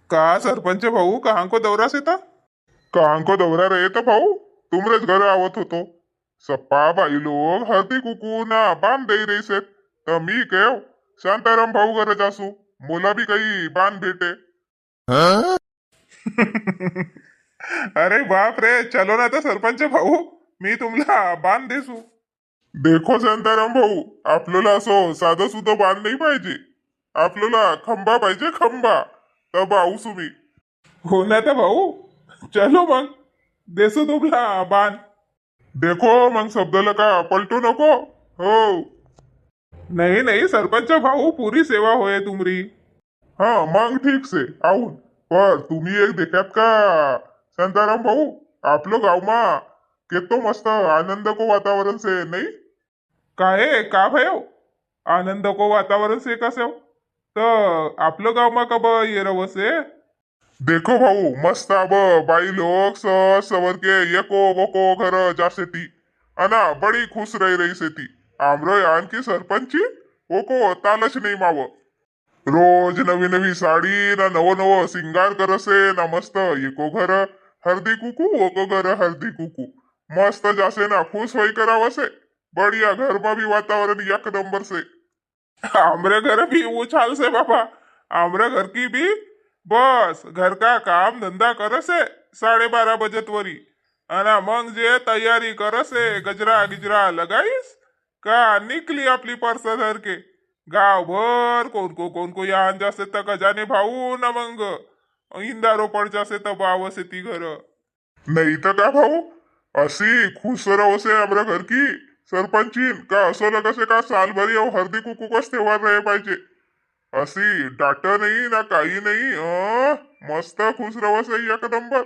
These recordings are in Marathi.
का सरपंच भाऊ कहाँ को दौरा से था? कहाँ को दौरा रहे तो भाऊ, तुमरेच घर आवत होतो. सप्पा बाई लोग हळदी कुकू ना बांध दे रही से तर मी केव शांताराम भाऊ घरच असू, मोला भी काही बांध भेटे. अरे बाप रे, चलो ना तर सरपंच भाऊ, मी तुमला बांध देसू. देखो शांताराम भाऊ, आपल्याला असं साधं सुद्धा बांध नाही पाहिजे. आपल्याला खंबा पाहिजे, खंबा. तब आऊसू मी. हो ना तर भाऊ, चलो मग देसू तुमला बांध. देखो मग शब्दाला का पलटू नको. हो. नाही नाही सरपंच भाऊ, पुरी सेवा होय तुमरी. हा मग ठीक से आऊन. पर तुम्ही एक देखात का शांताराम भाऊ, आपलं गावमा केतो मस्त आनंद को वातावरण से नाही. काय का भयो, आनंद को वातावरण से कसे हो तर आपलं गावमा कब ये रवसे. देखो भाऊ मस्त अब बाई लोग सवर के एको वको घर जासे ती अना बड़ी खुश रही से ती. आमरो यान की सरपंची ओको तालच नाही माव. रोज नवी नवी साडी ना नवो नवो सिंगार करसे ना मस्त एको घर हळदी कुकू ओको घर हळदी कुकू मस्त जासे ना खुश होई करावसे. बढ़िया घर में भी वातावरण एक नंबर से. हमरे घर भी उछाल से बाबा, हमरे घर की भी बस घर का काम धंधा करसे 12:30 वरी अना मग जे तयारी करसे गजरा गिजरा लगाईस का निकली आपली पर्स धर के गाव भर कोण को यहाँ जासे तक जाने भाऊ ना मग इंदारो पड जासे तब आवसे ती घर. नाही तर का भाऊ, अशी खुश रवसे आमच्या घर की सरपंचीन का असं लगसे का सालभरी हळदी कुकू कस तेव्हार रहे पाहिजे. असी डाट नाही ना काही नाही. मस्त खुश रवसे एक नंबर.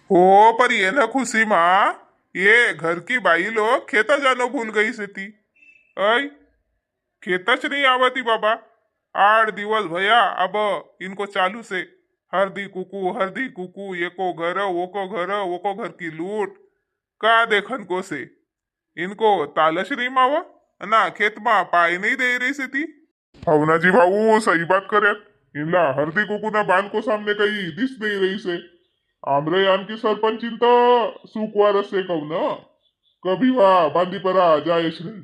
हो पर ये ना खुशी माँ, ये घर की बाई लोग खेता जानो भूल गई से ती. ऐ खेतच नहीं आवती बाबा. 8 दिवस भैया अब इनको चालू से हरदी कुकू एको घर वोको घर की लूट का देखन को से इनको तालश नहीं मावा ना खेत मा पाय नहीं दे रही से ती. भावना जी भाऊ सही बात करे. इनला हरदी कुकू ना बांध को सामने कहीं दिस नहीं रही से. आमरे यान की सरपंचीन तो सुकवार से कहू ना कभी वा बांधी परा जायच नाही.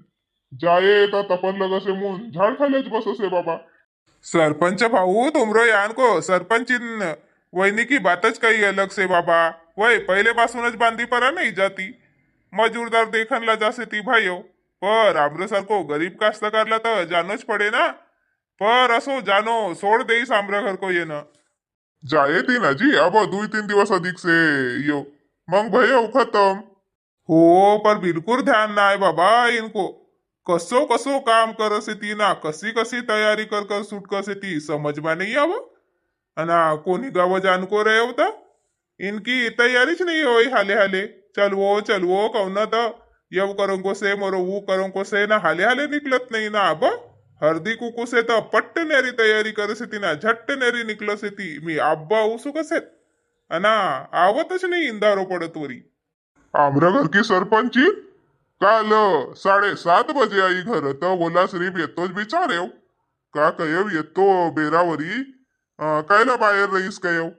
जाए तर तपन लगसे मुन झाड खालेच बससे बाबा. सरपंच भाऊ तुमरो यान को सरपंचीन वहिनी की बातच काही अलग से बाबा. वय पहले पासूनच बांधी परा नहीं जाती. मजूरदार देखनला जासे ती भाईयो. पर आमरो सारखो गरीब कास्तकारला तर जानोच पडे ना. पर असो जानो सोड देईस आमरा घर को येणं. जाए ती ना जी अब 2-3 दिवस अधिक से यो मग भयो खत्म. हो पर बिलकुल ध्यान नाही बाबा इनको. कसो कसो काम करसे ती ना कशी कशी तयारी कर सूट करसे ती समझ में नहीं आव. अना कोणी गाव जानको रहे होता इनकी तैयारीच नहीं हो हाले हाले. चलवो कहना तो यव करो से मोरो वो करो से ना हाले हाले निकलत नहीं ना. अब हळदी कुकू से तो पट्ट नेरी तयारी करसे ती ना झट्ट नेरी निकलसे ती. मी आब्बा उसू कसे अना आवतच नाही इंदारो पडत वरी. आमरा घर की सरपंची काल 7:30 बजे आई घर तर बोला श्रीफ येतोच बिचार येऊ का कयव येतो बेरावरी. कायला बाहेर रहीस कयव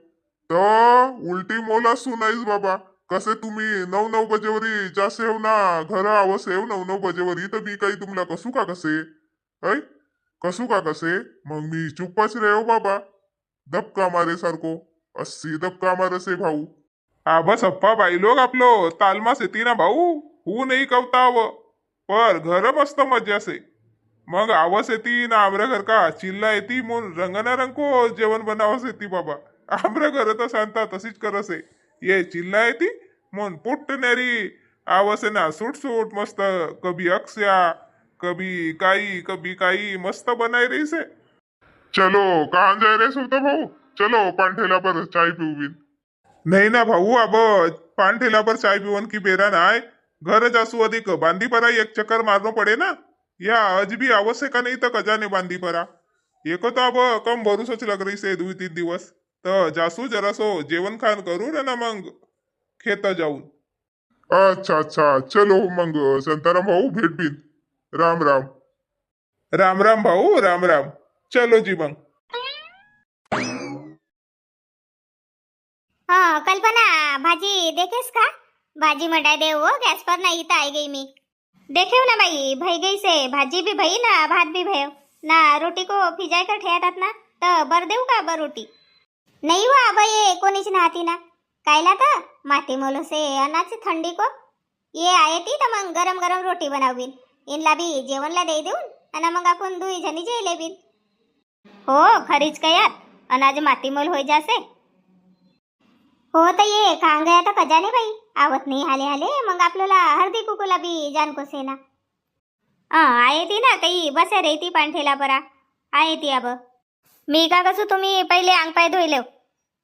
तर उलटी मोला सुनाईस बाबा. कसे तुम्ही 9-9 बजेवरी जासेव ना घर आवसेव 9-9 बजेवरी तर मी काही तुमला कसू का कसे ऐ कसू का कसे. मग मी चुप्पच रे हो बाबा. धपका मारे सारखो अस्सी धपका मारसे भाऊ. बस अप्पा बाई लोग आपलो तालमास येते ना भाऊ. हू नाही कवताव पर घर मस्त मजा से. मग आवस येती ना आमरा घर का चिल्ला येती म्हणून रंगना रंगको जेवण बनावस येती बाबा. आमरा घर तर सांगता तशीच करसे. ये चिल्ला येती म्हणून पुट्ट नेरी आवसे ना सूट सूट मस्त कभी अक्ष्या कभी काई मस्त बनाई रही से. चलो कहाँ जाए रे सुनता भाऊ. चलो पांठेला पर चाय पिऊ. नाही ना भाऊ अब पान ठेला पर चाय पिवन की बेरा नाय. घर जासू अधिक बांधी परा एक चक्कर मारनो पडे ना. या आज भी आवश्यक नहीं तो कजाने बांधी परा. एको तो अब कम भरोसाच लग रही से 2-3 दिवस तर जासू जरासो जेवण खान करू ना मग खेत जाऊन. अच्छा अच्छा चलो मग संताराम भाऊ भेट बिन. राम राम. राम राम भाऊ राम राम. चलो जी मग. हाँ कल्पना, भाजी देखेस का? भाजी मटा दे वो गैस पर नहीं तो आई गई मैं। देखे ना भाई, भई गई से भाजी भी भई ना भात भी भयो ना, रोटी को फिजाय कर ठेवतात ना, तर बर देऊ का बर रोटी? नाही हो आबा, ये कोणीच नाहती ना, कायला तर माती मोलो से अनाच थंडी को ये आये ती तर मग गरम गरम रोटी बनावीन, इनला बी जेवणला दे देऊन आणि मग आपण दुई जणी जेले बिन. हो खरीच कयात अनाज माती मोल होई जासे. हो तर ये खांग गया तर खजाने बाई आवत नाही हाले हाले, मग आपल्याला हळदी कुकूला बी जान को सेना. आहे ती ना काही बसे रे ती पांठेला परा आहे ती. अब मी का कसू, तुम्ही पहिले अंग पाय धुईलेव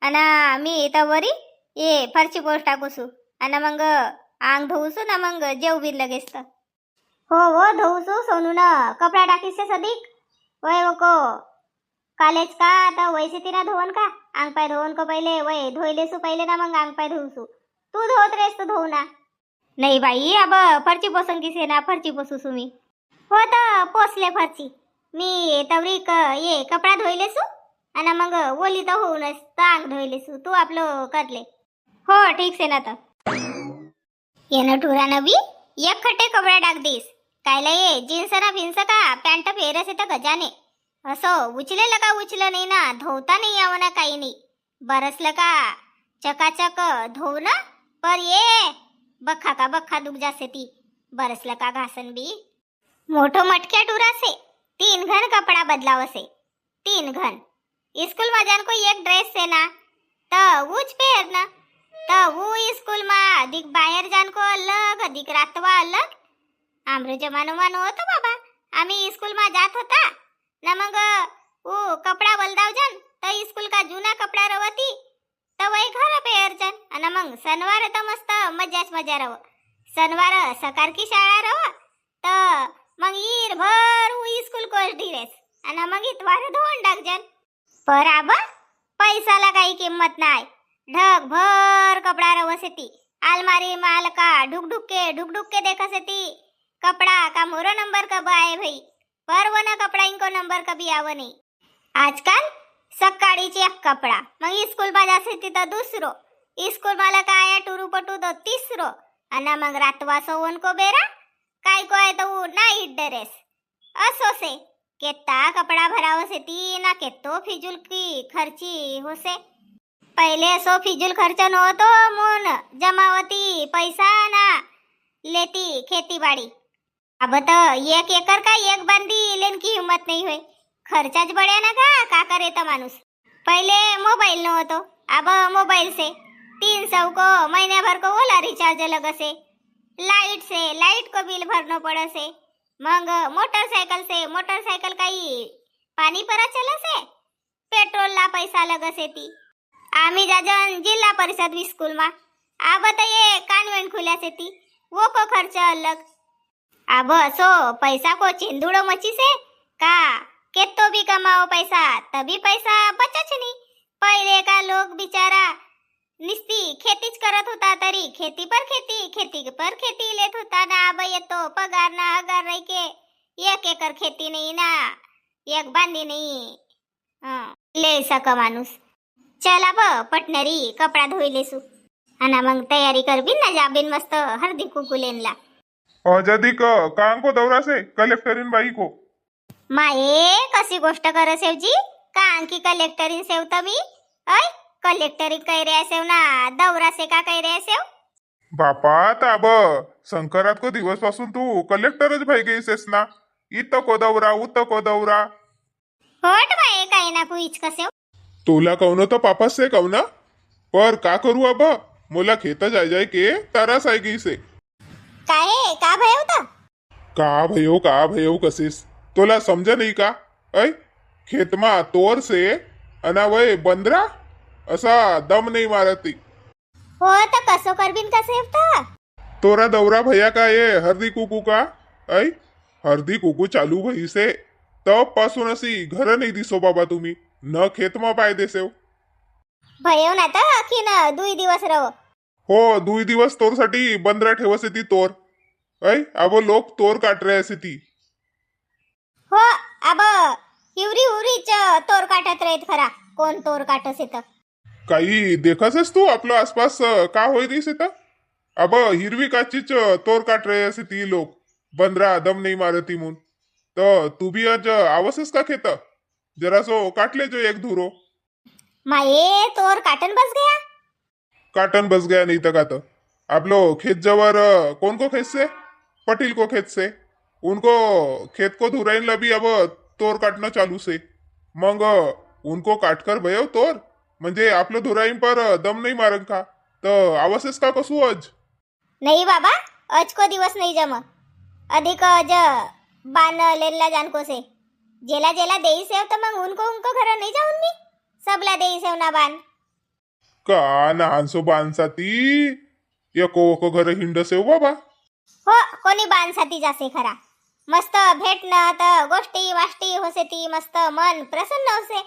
आणि मी इथं वरी ये फरची पोस्ट टाकूसू आणि मग अंग धुवसू ना, मग जेव बी लगेच तर. हो हो धुवसू सोनू ना कपडा टाकीसे सदीक वय वो को कॉलेज का आता वैसे तिना धुवन का अंग पाय धुवन को पहिले वय धुईलेसू पहिले ना, मग अंग पाय धुवसू. तू धुवत रेस तो धुवू ना. नाही बाई अब फरची पोसन की सेना फरची पोसूसू मी. हो तर पोसले फरची मी तवरीक ये कपडा धुईलेसू आणि मग ओली तर होऊनच तर अंग धुईलेसू, तू आपलं करले. हो ठीक से ना. तर येणं टुरानं बी एक खट्टे कपडा टाक दीस, कायला ये जीन्स ना भिन्स का पॅन्ट फेरस तर गजाने असं उचलेलं का उचलं नाही ना, धुवता नाही यावं ना काही नाही, बरसलं का चकाचक धुव ना. पर ये बख्खा का बख्खा दुख जासे ती बरसलं का घासन बी. मोठो मटक्या टुरासे 3 घन कपडा बदलावसे, 3 घन. स्कूल में जान को एक ड्रेस से ना तो वूच पहर ना, तो वो स्कूल में अधिक बाहर जान को अलग अधिक रातवा अलग. आमरे जमानो मानो होतो बाबा, आम्ही स्कूल में जात होता ना, मग वो कपडा बलदाव जन तो स्कूल का जूना कपडा रवती तो वही घर पहर जन आणि मग शनिवार तर मस्त मजाच मजा रव. शनिवार सकार की शाळा रव तर मग ईर भर वो स्कूल को ड्रेस आणि मग इतवार धुवून टाक जन. पर आबा पैसाला काही किंमत नाही, ढग भर कपडा रवसे ती, अलमारी माल का ढुक ढुक के देखसे ती कपडा का मोरो नंबर कब आए भाई, पर वो ना कपड़ा इनको नंबर कभी आव नहीं. आजकाल सकाळीची एक कपडा मग स्कूल बाजासे ती तर दुसरो, स्कूल मला का आया टुरू पटू तो तिसरो आणि मग रातवा सोवन को बेरा काय को आहे तो नाईट ड्रेस. असो से केता कपडा भरावसे ती ना केतो फिजूल की खर्ची होसे. पहिले असो फिजूल खर्च नव्हतो, मून जमावती पैसा ना लेती खेती बाड़ी. अब तो 1 एकर का 1 बांधी लेन की हिम्मत नहीं हुई, खर्चाच बढ्या ना का करे तो माणूस. पहिले मोबाईल नव्हतो, अब मोबाईल से 300 को महीने भर को ओला रिचार्ज लगसे, लाइट को बिल भरना पड़से, मग मोटरसाइकिल काही पानी पर चलसे, पेट्रोल ला पैसा लगसे ती. आम्ही जाजन जिल्हा परिषद स्कूल मा, अब तो ये कॉन्वेंट खुल्यासे ती वो को खर्च अलग. अब सो पैसा को चिंदुड़ो मची से का केतो भी कमाओ पैसा तभी पैसा बचच नहीं. पहले का लोग बिचारा निस्ती खेतीच करत होता, तरी खेती पर खेती लेत होता ना. अब ये तो पगार ना अगर रही के 1 एकर खेती नहीं ना, 1 बांधी नहीं ले सक माणूस. चला ब पटनरी कपडा धुई लेसू आणि मग तयारी करबीन ना जाबीन मस्त हळदी कुकू लेनला. जदिक कांग को दौरा से कलेक्टरीन बाई को. माये कशी गोष्ट कर सेवजी, कांग की कलेक्टरीन सेव तमी ऐ कलेक्टरी कैरे सेव ना दौरा से का कैरे सेव. बापा ताब संकरात को दिवस पासून तू कलेक्टरच भाई गईसेस ना, इथं को दौरा उत को दौरा. होट माये काही ना कुछ कसेव. तोला कौन तो पापा से कौना, पर का करू अब मोला खेत जाय के तारास आई गई से. काय का भयो होता. का भयो कसेस तोला समझ नहीं का. ऐ खेत मा तोर से अना वय बंदरा असा दम नहीं मारती. हो तर कसो करबीन कसे होता. तोरा दौरा भैया का ये हरदी कुकू का. ऐ हरदी कुकू चालू भई से तब पासून असी घर नहीं दिसो बाबा तुम्ही न खेत मा पाय देसेव. भयो ना तर अखीन 2 दिवस रव. हो 2 दिवस तोर साठी बंदरा ठेवसे ती तोर. ऐ अब लोक तोर काट रहे से ती. हो अब हिवरी हुरीच तोर काटत राहत खरा, कोण तोर काटस येत. काही देखसस तू आपलं आसपास का होई रहीस इथं? अब हिरवी काचीच तोर काट रहे असे ती लोक बंदरा दम नाही मारती म्हणून. तर तू भी आज आवसस का खेत जरा सो काटले जो एक धुरो. माये तोर काटन बस गया. काटन बस गया नहीं तक आता आपलो खेत जवर कौन को खेत से पटेल को खेत से उनको खेत को धुराइन लबी अब तोर काटणं चालू से मग उनको काटकर भयव तोर म्हणजे आपलं धुराईन पर दम नाही मारन का तर आवसेस का कसू आज. नहीं बाबा, आज को दिवस नहीं जम. अधिक ज बान लेला जान को से जेला जेला देई सेव तो मग उनको घर नहीं जाऊन मी सबला देई सेव ना बान. का लहानसो बांधसाठी एको ओको घर हिंड सेव बाबा. हो कोणी बान साठी जासे खरा. मस्त भेटणं तर गोष्टी वाष्टी होसे ती मस्त मन प्रसन्न होसे.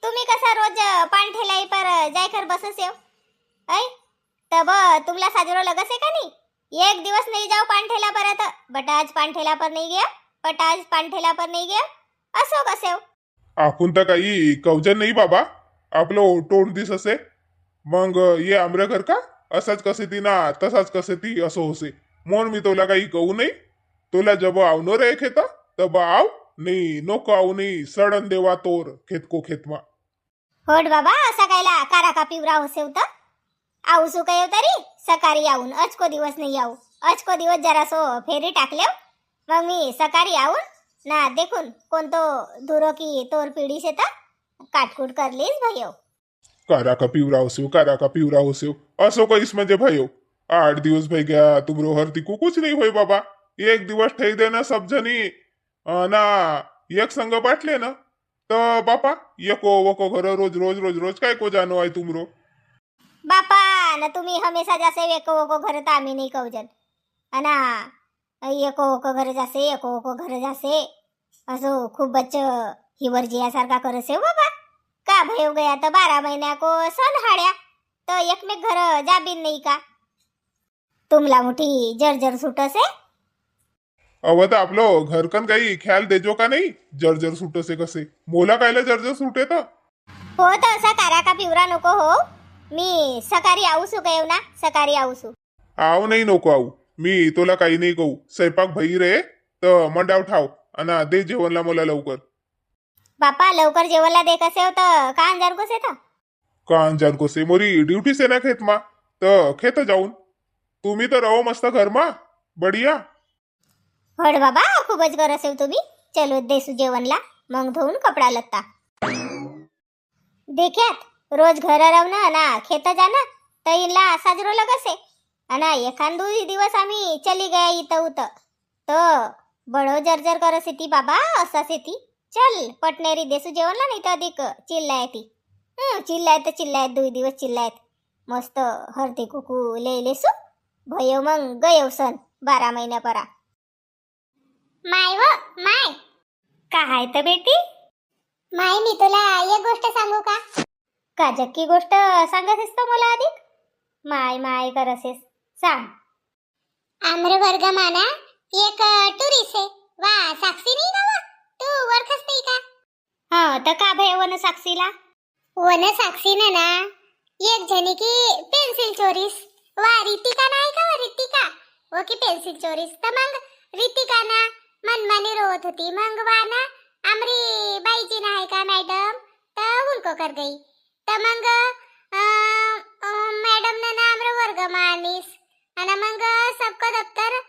तुम्ही कसा रोज पांठेलाई पर जायकर बससेव ऐ तब तुमला साजरो लगसे का नहीं. एक दिवस नहीं जाओ पांठेला परत बट आज पांठेला पर नहीं गया बट आज पांठेला पर नहीं गया असो कसेव. आपण तर काही कवजन नाही बाबा आपलं तोंड दिस असे मग ये आमऱ्या घर का असाच कसे ती ना तसाच कसे ती असं होसे म्हणून मी तुला काही कहू नाही. तुला जब आवनो रे खेता तब आव नाही नको आव नाही सडन देवा तोर खेत को खेतमा. होड बाबा असा कायला कारा का पिवरा होसेव तर आवसू काय तरी सकाळी आऊन आज को दिवस नाही आऊ. आज को दिवस जरा सो फेरी टाकले मग मी सकाळी आऊन ना देखून कोणतो धुरो की तोर पिढी से तर काटकूट करलीस भयो. कारा का पिवरा होसेव कारा का पिवरा होसेव असो कहीस म्हणजे भयो 8 दिवस भई गया तुमरो हरती को कुछ नहीं होय बाबा. एक दिवस ठेई देना सब जनी ना एक संग बाटले ना तर बापा एको वको घर रोज रोज रोज रोज काय को जानो आहे तुमरो. बापा ना तुम्ही हमेशा जासे एको ओको घर तर आम्ही नाही कवजन अना एको ओको घर जासे एको ओको घर जासे असो खूप बच्च हिवर जियासारखा करसे हो बाबा. का भयो गया तर 12 महिन्या को सण हाड्या तर एकमेक घर जाबीन नाही का. तुमला मोठी जर्जर सुटसे. अव तर आपलं घरकन काही ख्याल देजो का नाही जर्जर सुटसे कसे मोला कायला जर्जर सुटे तर. हो तर असा कारा का पिवरा नको हो. मी सकाळी आऊसू गयो ना सकाळी आऊसू. आव नाही नको आऊ मी तुला काही नाही कहू. स्वयंपाक भई रे तर मंडाव ठाव अना दे जेवणला मला लवकर. बापा लवकर जेवणला दे कसे हो तर का अंजार को से कान जान को से मोरी ड्यूटी से ना खेत मा तर खेत जाऊन तुम्ही तर रहो मस्त घर मा बढिया. होड बाबा खूपच गरज तुम्ही. चलो देसू जेवणला मग धुवून कपडा लत्ता. देख्यात रोज घर राहणं ना खेत जाणं तर इनला साजरो लगसे अना एखाद दिवस आम्ही चली गया इथं उत तर बडो जर्जर करसे ती बाबा असा से ती. चल पटनेरी देसू जेवणला नाही तर अधिक चिल्लाय ती. चिल्लायत 2 दिवस चिल्लायत मस्त हरती कुकू लेसू भयो मग गयो सण 12 महिन्या परा. माय व माय काय तर बेटी. माय मी तुला एक गोष्ट सांगू का. का जक्की गोष्ट सांगतेस तो मला अधिक माय माय करसेस सांग. आम्र वर्ग माना एक टुरिस्ट आहे वा साक्षी नाही ना वा तू ओळखस नाही का. हा तर का भय वन साक्षीला वन साक्षी ना एक जणी की पेन्सिल चोरीस वा रितिका नाही का वा रितिका वो की पेन्सिल चोरीस तर मग रितिका ना मनमानी रोत होती मग वा ना आमरी बाईची नाही का मॅडम तर उनको कर गई तर मग मॅडम ने ना आमरे वर्ग मानिस आणि मग सबको दफ्तर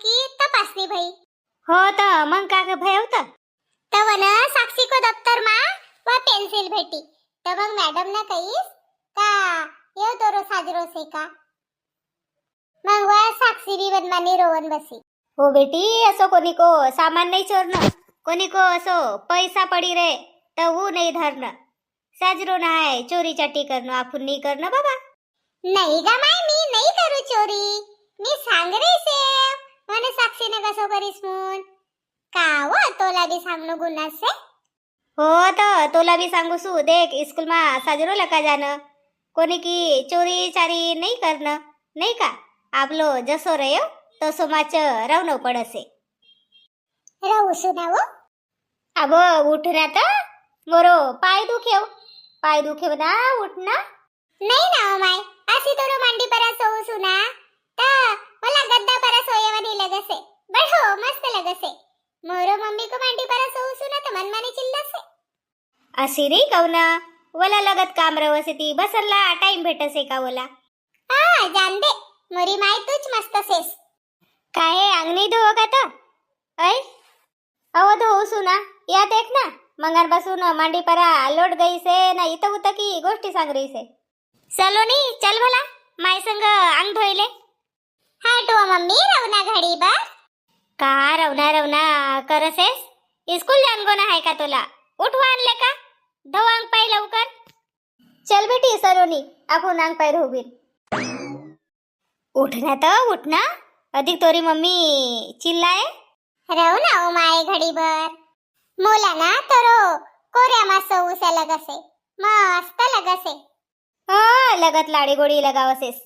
की तपासणी भई. हो तर मग का भय होतं तर वन साक्षी को दफ्तर मा वा पेन्सिल भेटी तर मग मॅडम ना कहीस का येव तोरो साजरो से का मग वा साक्षी भी मनमानी रोवन बसी. हो बेटी असो कोणी को सामान नाही चोरनं कोणी को असो पैसा पडी रे तर वो नाही धरणं साजरो नाही चोरी चाटी करणं आपण नाही करणं बाबा. नाही गा माय मी नाही करू चोरी मी सांग रे से મને સાક્ષીને કસો કરીશ મૂન का वो तोला भी सांगनो गुन्हा से. हो तो तोला भी सांगू सु देख स्कूल मा साजरो लका जाणं कोणी की चोरी चारी नाही करणं नाही का. आपलो जसो रयो तसो माच रावनो पडसे. राहू सु ना वो अब उठना तो मोरो पाय दुखेव पाय दुखे ना उठना नहीं ना ओ माय आसी तोरो मांडी पर सोऊ सुना ता मला गद्दा पर सोयेवानी लगसे बढ़ो मस्त लगसे मोरो मम्मी को मांडी पर सोऊ सुना तो मनमानी चिल्लसे अशी रे कवना वला लगत काम रवसे ती बसरला टाइम भेटसे का वला हाँ जान दे मोरी माय तुझ मस्त सेस काय अंगणी धुव का तर ऐ अव धुवू सुना या देख ना मंगारपासून मांडी परा लोट गई से ना इथं उत की गोष्टी सांग रही से सलोनी चल भला माय संग अंग धोइले हाँ तो मम्मी रवना घड़ी बर का रवना रवना करसेस स्कूल जान गो ना है का तुला उठवा आणले का धो अंग पाय लवकर चल बेटी सलोनी आपण अंग पाय धोबीन उठना तर उठना अधिक तोरी मम्मी चिल्लाए रवना ओ माय घड़ी बर मोला ना तोरो कोऱ्या मा सोऊ से लगसे मस्त लगसे हाँ लगत लाड़ी गोड़ी लगावसेस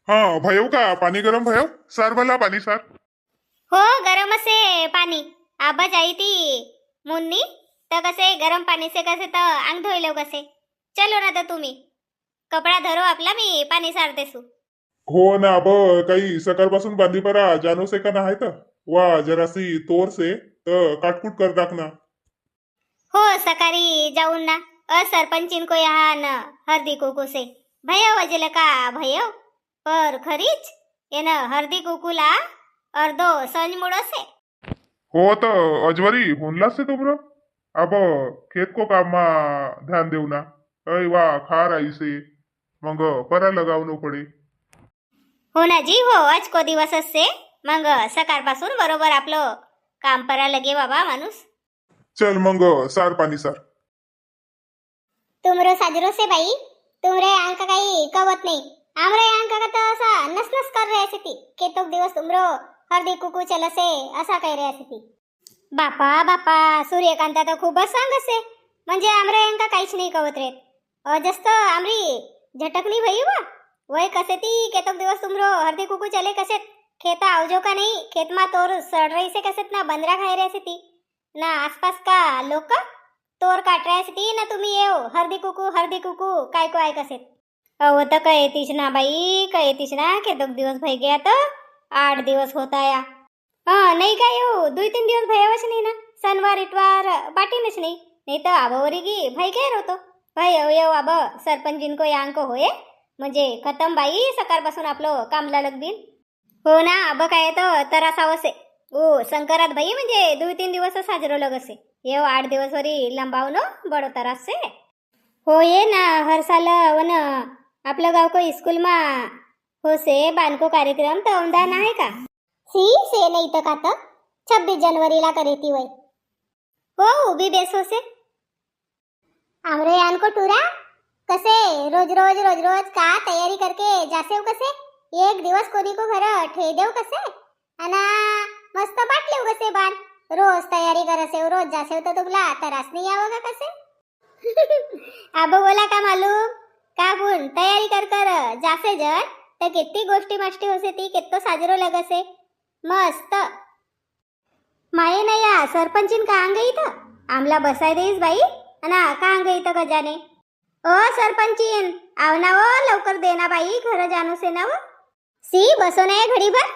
हा भयव का पाणी गरम भयव सार भला पाणी सार हो गरम असे पाणी आबा जाई ती मुन्नी तर कसे गरम पाणी से कसे तर अंग धोइलो कसे चलो ना तर तुम्ही कपडा धरो आपला मी पाणी सार देसू हो ना अब काही सकाळपासून बांधी परा जानो से का ना आहे तर वा जरासी तोर से तर काटकुट कर टाक ना हो सकाळी जाऊन ना सरपंचीन को यहाँ न हरदी कुकू से भयो वजल का भयो पर खरीच ये न हरदी कुकूला अर्धो संज मुड़ो से हो तर अजवरी होनलास से तुमरो अब खेत को काम मा ध्यान देऊ ना अय वा खार आई से मग परा लगावनो पडे हो ना जी हो आज को दिवस से मग सकाळपासून बरोबर आपलं काम परा लगे बाबा माणूस चल मग सार पाणी सार तुमरो साजरो से भाई तुमरे अंक काही कवत नहीं आमरे अंक का तो असा नस नस कर रहे थे केतोक दिवस तुमरो हरदी कुकू चलसे असा कह रहे थे बापा बापा सूर्यकांता तर खूपच सांगसे म्हणजे आमरे अंका काहीच नाही कवत रेत जस्त आमरी झटकनी भई वा वय कसे ती केतोक दिवस तुमरो हरदी कुकू चले कसे खेता आवजो का नहीं खेत मा तोर सड़ रही से कसे ना बंदरा खाई रहे थे ना आसपास का लोक तोर काट रहे थे ना तुम्ही येओ हरदी कुकू काय को आय कसे अव तर कळतीच ना बाई कळतीच ना केतोक दिवस भई गया तर 8 दिवस होता या नाही काय हो 2-3 दिवस भयावच नाही ना सणवार इटवार बाटीनच नाही तर आबावरी गी भय काय होतो भय येऊ आब सरपंचीन को यांक होय म्हणजे खतम बाई सकाळपासून आपलं कामला लगदीन हो ना आब काय तर तरासावसे ओ संकरात बाई म्हणजे 2-3 दिवस साजरो लगसे येऊ 8 दिवस वरी लंबावनो बडो तरास से हो ये ना हर साल वन आपलं गाव को स्कूल मा हो से बानको कार्यक्रम तर औंदा नाही का सी से नहीं तो का 26 जनवरी ला करे थी वही हो उभी बेसो से आमरे यान को टूरा कसे रोज का तयारी करके जासेव कसे एक दिवस कोणी को घर ठे देव कसे अना मस्त बाटलेव कसे बाण रोज तयारी करसेव रोज जासेव तो तुमला तरास नहीं आवगा कसे अब बोला का मालूम का गुण तयारी कर कर जासे जर तर किती गोष्टी माष्टी होसे ती कित्तो साजरो लगसे मस्त माये ना या सरपंचीन का अंग इथं आमला बसाय देईस बाई अना का अंग इथं का जाने ओ सरपंचीन आव ना वो लवकर देना बाई घर जानो से ना वो सी बसो ना घडी भर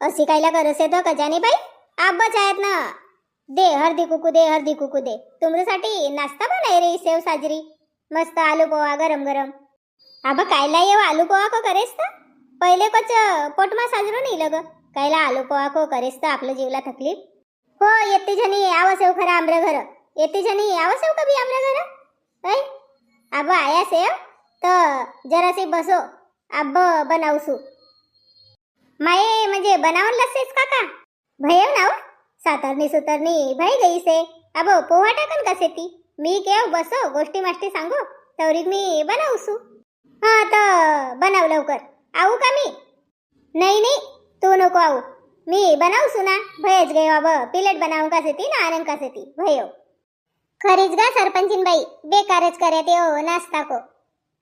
अशी कायला करसे तर कजाने बाई आब्बाच आहेत ना दे हरदी कुकू दे तुमच्यासाठी नाश्ता बनाय रे सेव साजरी मस्त आलू पोहा गरम गरम आबा कायला येव आलू पोहा को करेस तर पहिले कोच पोटमा साजरो नाही लग कायला आलू पोहा को करेस तर आपलं जीवला तकलीफ हो येते जणी आवसेव खरा आमरे घर येते जणी आवसेव कभी आमरे घर ऐ आबा आया सेव तर जरासे बसो आब बनावसू माये म्हणजे बनावून लसेस काका भयव ना सातरनी सुतरनी भय गई से अब पोहा टाकन कसे ती मी केव बसो गोष्टी माष्टी सांगू तवरीक मी बनावसू हा तर बनाव लवकर आऊ का मी नाही तू नको आऊ मी बनावसू ना भयच गयो अब प्लेट बनावून कसे ती ना आनंद कसे ती भयो खरीच गा सरपंचीन बाई बेकारच करे ते ओ नाश्ता को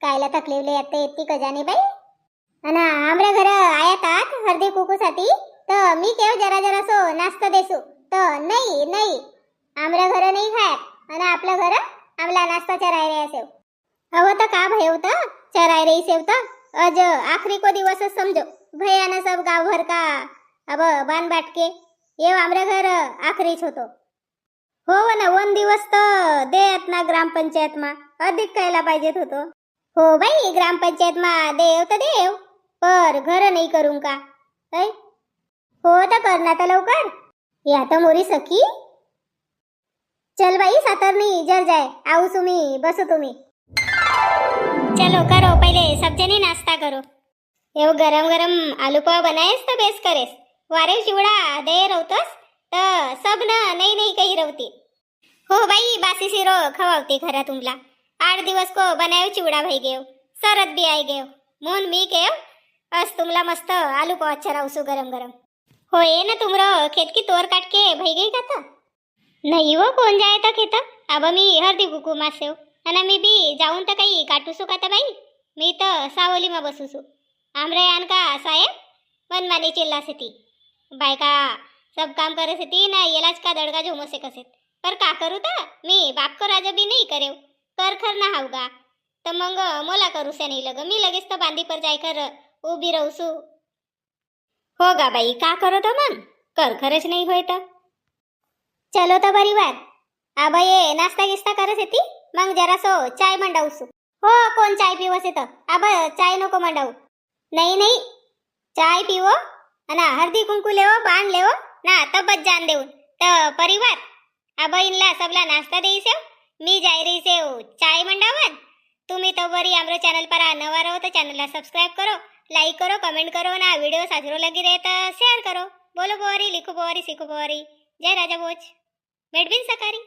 कायला तकलीफ ले येते ती कजाने बाई अना आमरे घर आयातात हरदी कुकू साठी तर मी केव जरा सो नाश्ता देसू तर नाही आमरे घर नाही खायत आणि आपलं घर आमला नाश्ताच्या राहिले असेव હવે તો का भयो तो चराई रही सेव तो आज आखरी को दिवस समझो भैया ने सब गांव भर का अब बांध बाट के ये आमरे घर आखरी होतो हो ना 1 दिवस तो देत ना ग्रामपंचायत मा अधिक कायला पाहिजेत होतो हो बाई ग्रामपंचायत मा देव तर देव पर घर नाही करून का ऐ हो तर कर ना तर लवकर या तर मोरी सखी चल बाई सातरनी जर जाय आऊ तुम्ही बसो तुम्ही चलो करो पहले सब जने नाश्ता करो एव गरम गरम आलू पाव बनाएस तो बेस करेस वारे चिवड़ा दे रवतस तो सब न नहीं नहीं कही रवती हो बाई बासी सिरो खवावती खरा तुमला 8 दिवस को बनायो चिवड़ा भाई गेव सरत भी आई गेव मोहन मी केव अस तुमला मस्त आलू पाव अच्छा रावसू गरम गरम हो ये ना तुमरो खेत की तोर काट के भाई गई का था नहीं वो कोण जाए तो खेत अब मी हरदी कुकू मासेव आणि मी बी जाऊन तर काही काटूसू का बाई मी तर सावलीमा बसूसू आमरे आन का साहेब मनमानी चिल्लासे ती बायका सब काम करे ती ना येलाच का दडगा झोमोसे कसे पर का करू तर मी बाप को राजा बी नाही करेव कर खर ना हावगा तर मग मोला करूसे नाही लग मी लगेच तर बांधी पर जाय कर उभी रहूसू हो गा बाई का करो तो मग कर खरच नाही होय तर चलो तो परिवार अब ये नाश्ता गिस्ता करत ती मग जरासो चाय मंडावसू हो कोण चाय पिवस येतं अब चाय नको मंडावू नाही नाही चाय पिवो अना हळदी कुंकू लेवो बाण लेवो ना तब्बत जान देऊन तर परिवार अब इनला सबला नाश्ता देईसे मी जाय रही से चाय मंडावन तुम्ही तो बरी आमरो चैनल पर नवा रहो तो चैनल ला सब्सक्राइब करो लाइक करो कमेंट करो ना वीडियो साजरो लगी रहे तो शेयर करो बोलो बोरी लिखो बोरी सीखो बोरी जय राजा भोज मेडबिन सकारी।